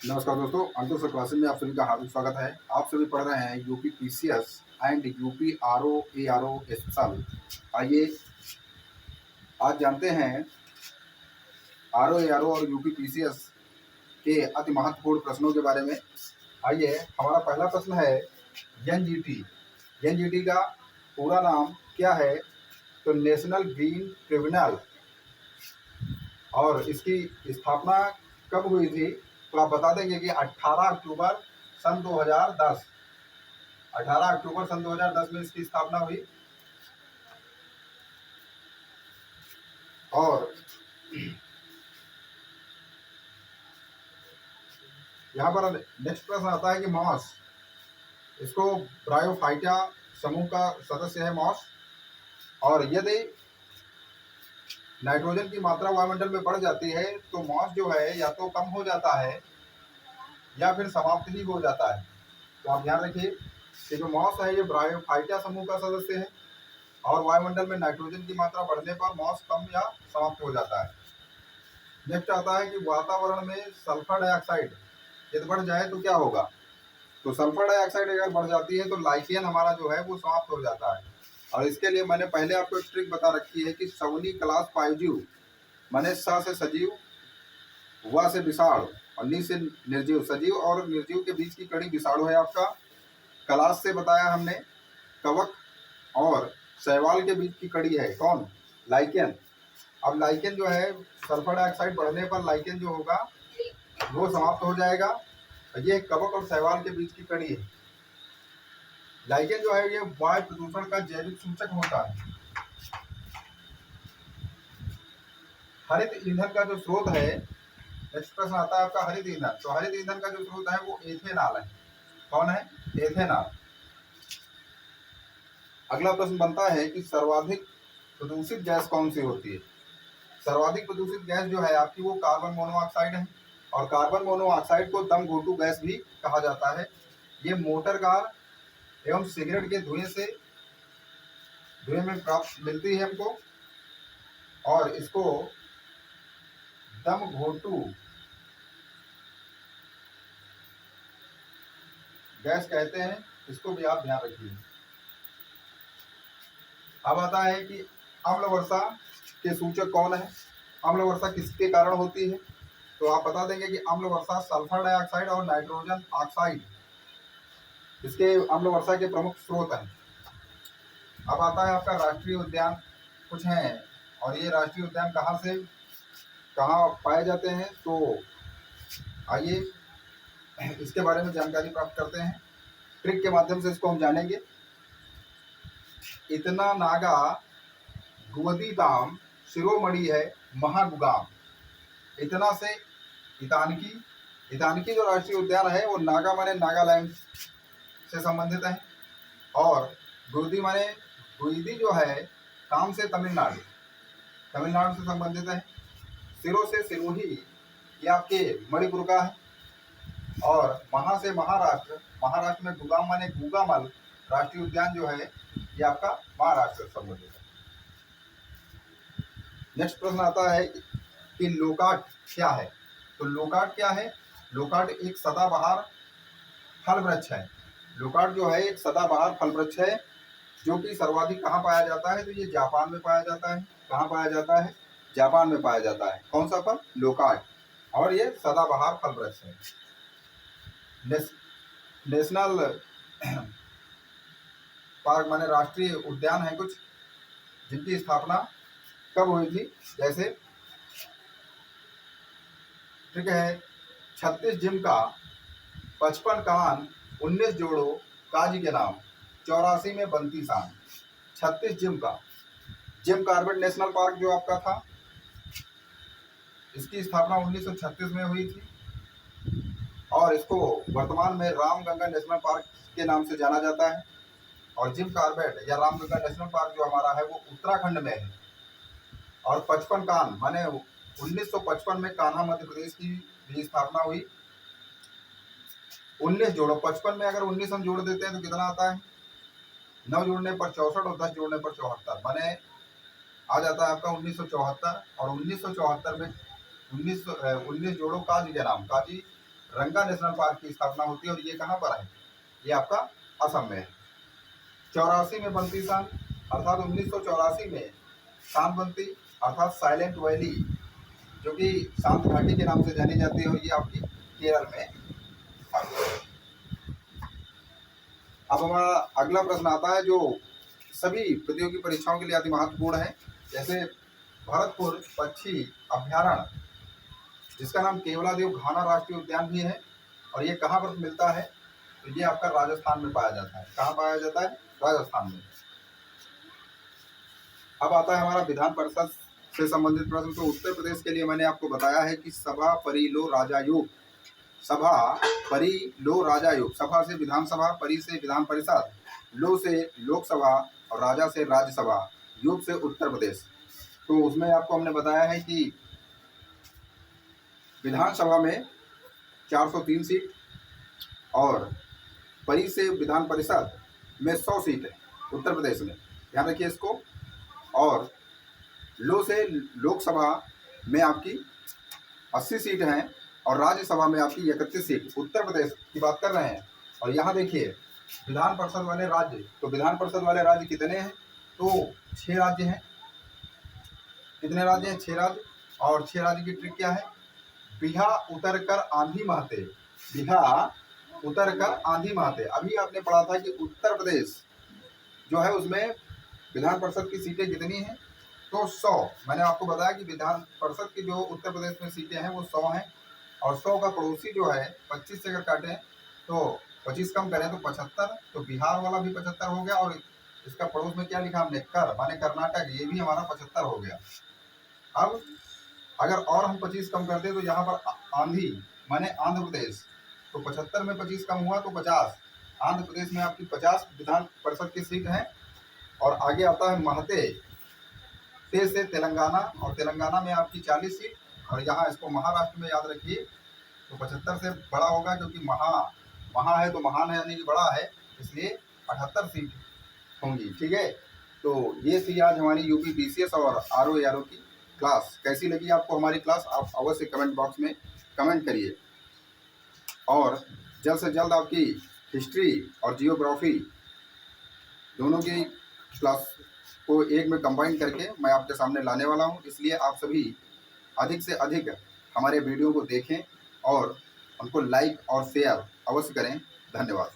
नमस्कार दोस्तों, अंकुश क्लासेस में आप सभी का हार्दिक स्वागत है। आप सभी पढ़ रहे हैं UP PCS and UP RO ARO special. आइए आज जानते हैं आरओ एआरओ और यूपी पीसीएस के अति महत्वपूर्ण प्रश्नों के बारे में। आइए, हमारा पहला प्रश्न है एनजीटी। एनजीटी का पूरा नाम क्या है? तो नेशनल ग्रीन ट्रिब्यूनल। और इसकी स्थापना कब हुई थी? तो आप बता देंगे कि 18 अक्टूबर सन 2010। 18 अक्टूबर सन 2010 में इसकी स्थापना हुई। और यहाँ पर नेक्स्ट प्रश्न आता है कि मॉस, इसको ब्रायोफाइटा समूह का सदस्य है मॉस। और यदि नाइट्रोजन की मात्रा वायुमंडल में बढ़ जाती है तो मॉस जो है या तो कम हो जाता है या फिर समाप्त ही हो जाता है। तो आप ध्यान रखिए कि जो मॉस है ये ब्रायोफाइटा समूह का सदस्य है और वायुमंडल में नाइट्रोजन की मात्रा बढ़ने पर मॉस कम या समाप्त हो जाता है। नेक्स्ट आता है कि वातावरण में सल्फर डाइऑक्साइड यदि बढ़ जाए तो क्या होगा? तो सल्फर डाइऑक्साइड अगर बढ़ जाती है तो लाइकेन हमारा जो है वो समाप्त हो जाता है। और इसके लिए मैंने पहले आपको एक ट्रिक बता रखी है कि सवनी क्लास पाइजीव, माने स से सजीव, व से विषाणु और नी से निर्जीव। सजीव और निर्जीव के बीच की कड़ी विषाणु है आपका। क्लास से बताया हमने कवक, और शैवाल के बीच की कड़ी है कौन? लाइकेन। अब लाइकेन जो है सल्फर डाइऑक्साइड बढ़ने पर लाइकेन जो होगा वो समाप्त हो जाएगा। ये कवक और शैवाल के बीच की कड़ी है। लाइकेन जो है ये वायु प्रदूषण का जैविक सूचक होता है। हरित ईंधन का जो स्रोत है, नेक्स्ट प्रश्न आता है आपका हरित ईंधन। तो हरित ईंधन का जो स्रोत है वो एथेनॉल है। कौन है? एथेनॉल। अगला प्रश्न बनता है कि सर्वाधिक प्रदूषित गैस कौन सी होती है? सर्वाधिक प्रदूषित गैस जो है आपकी वो कार्बन मोनोऑक्साइड है। और कार्बन मोनोऑक्साइड को दम घोटू गैस भी कहा जाता है। ये मोटर कार एवं सिगरेट के धुएं में प्राप्त मिलती है हमको। और इसको दम घोटू गैस कहते हैं। इसको भी आप ध्यान रखिए। अब आता है कि अम्ल वर्षा के सूचक कौन है? अम्ल वर्षा किसके कारण होती है? तो आप बता देंगे कि अम्ल वर्षा सल्फर डाइऑक्साइड और नाइट्रोजन ऑक्साइड इसके अम्ल वर्षा के प्रमुख स्रोत हैं। अब आता है आपका राष्ट्रीय उद्यान कुछ हैं। और ये राष्ट्रीय उद्यान कहाँ पाए जाते हैं? तो आइए इसके बारे में जानकारी प्राप्त करते हैं। ट्रिक के माध्यम से इसको हम जानेंगे। इतना नागा गुवदीताम शिरोमणि है महागुगाम। इतना से इतानकी। इतानकी जो राष्ट्रीय उद्यान है वो नागा माने नागालैंड से संबंधित है। और गुरुदी माने गुईदी जो है काम से तमिलनाडु से संबंधित है। सिरो से सिरोही ये आपके मणिपुर का है। और महा से महाराष्ट्र में गुगाम माने गुगामल राष्ट्रीय उद्यान जो है ये आपका महाराष्ट्र से संबंधित है। नेक्स्ट प्रश्न आता है कि लोकाट क्या है? तो लोकाट क्या है? लोकाट एक सदाबहार फल वृक्ष है। लोकाट जो है एक सदाबहार फल वृक्ष है जो कि सर्वाधिक कहाँ पाया जाता है? तो ये जापान में पाया जाता है। कहाँ पाया जाता है? जापान में पाया जाता है। कौन सा फल? लोकाट। और ये सदाबहार फल वृक्ष है। नेशनल पार्क माने राष्ट्रीय उद्यान है कुछ जिनकी स्थापना कब हुई थी? जैसे ठीक है 36 जिम का, 55 कान, 19 जोड़ो काजी के नाम, 84 में बनती शान। 36 जिम का, जिम कॉर्बेट नेशनल पार्क जो आपका था इसकी स्थापना 1936 में हुई थी। और इसको वर्तमान में रामगंगा नेशनल पार्क के नाम से जाना जाता है। और जिम कॉर्बेट या रामगंगा नेशनल पार्क जो हमारा है वो उत्तराखंड में है। और 55 कान माने 1955 में कान्हा मध्य प्रदेश की भी स्थापना हुई। 19 जोड़ो, 55 में अगर 19 हम जोड़ देते हैं तो कितना आता है? 9 जोड़ने पर 64 और 10 जोड़ने पर 74 माने आ जाता है आपका 1974। और 1974 में 19 जोड़ो काजी के नाम, काजी रंगा नेशनल पार्क की स्थापना होती है और ये कहाँ पर है, ये आपका असम में है। 84 में बनती शान, अर्थात 1984 में शान बनती, अर्थात साइलेंट वैली, जो कि शांत घाटी के नाम से जानी जाती है और ये आपकी केरल में आती है। अब हमारा अगला प्रश्न आता है जो सभी प्रतियोगी परीक्षाओं के लिए अति महत्वपूर्ण है। जैसे भरतपुर पक्षी अभ्यारण्य, जिसका नाम केवलादेव घाना राष्ट्रीय उद्यान भी है, और ये कहाँ पर मिलता है, तो ये आपका राजस्थान में पाया जाता है। कहाँ पाया जाता है, राजस्थान में। अब आता है हमारा विधान परिषद से संबंधित प्रश्न। तो उत्तर प्रदेश के लिए मैंने आपको बताया है कि सभा परि लो राजायोग, सभा परि लो राजायोग, सभा से विधानसभा, परि से विधान परिषद, लो से लोकसभा और राजा से राज्यसभा, योग से उत्तर प्रदेश। तो उसमें आपको हमने बताया है कि विधानसभा में 403 सीट और परि से विधान परिषद में 100 सीट है उत्तर प्रदेश में, ध्यान रखिए इसको। और लो से लोकसभा में आपकी 80 सीट हैं और राज्यसभा में आपकी 31 सीट, उत्तर प्रदेश की बात कर रहे हैं। और यहाँ देखिए विधान परिषद वाले राज्य, तो विधान परिषद वाले राज्य कितने हैं, तो 6 राज्य हैं। कितने राज्य हैं, 6 राज्य। और 6 राज्य की ट्रिक क्या है, बिहा उतर कर आंधी महते, बिहा उतर कर आंधी महते। अभी आपने पढ़ा था कि उत्तर प्रदेश जो है उसमें विधान परिषद की सीटें कितनी हैं, तो 100। मैंने आपको बताया कि विधान परिषद की जो उत्तर प्रदेश में सीटें हैं वो 100 हैं, और 100 का पड़ोसी जो है 25 से अगर काटें तो 25 कम करें तो 75, तो बिहार वाला भी 75 हो गया, और इसका पड़ोस में क्या लिखा हमने, कर माने कर्नाटक, ये भी हमारा 75 हो गया। अब अगर और हम 25 कम कर दें तो यहाँ पर आंधी माने आंध्र प्रदेश, तो 75 में 25 कम हुआ तो 50, आंध्र प्रदेश में आपकी 50 विधान परिषद की सीट है। और आगे आता है महते, ते से तेलंगाना, और तेलंगाना में आपकी 40 सीट, और यहाँ इसको महाराष्ट्र में याद रखिए, तो 75 से बड़ा होगा क्योंकि महा है तो महान है यानी कि बड़ा है, इसलिए 78 सीट होंगी। ठीक है, तो ये थी आज हमारी यूपी बीसीएस और आरओ एआरओ की क्लास। कैसी लगी आपको हमारी क्लास, आप अवश्य कमेंट बॉक्स में कमेंट करिए। और जल्द से जल्द आपकी हिस्ट्री और जियोग्राफी दोनों की क्लास को एक में कंबाइन करके मैं आपके सामने लाने वाला हूं, इसलिए आप सभी अधिक से अधिक हमारे वीडियो को देखें और उनको लाइक और शेयर अवश्य करें। धन्यवाद।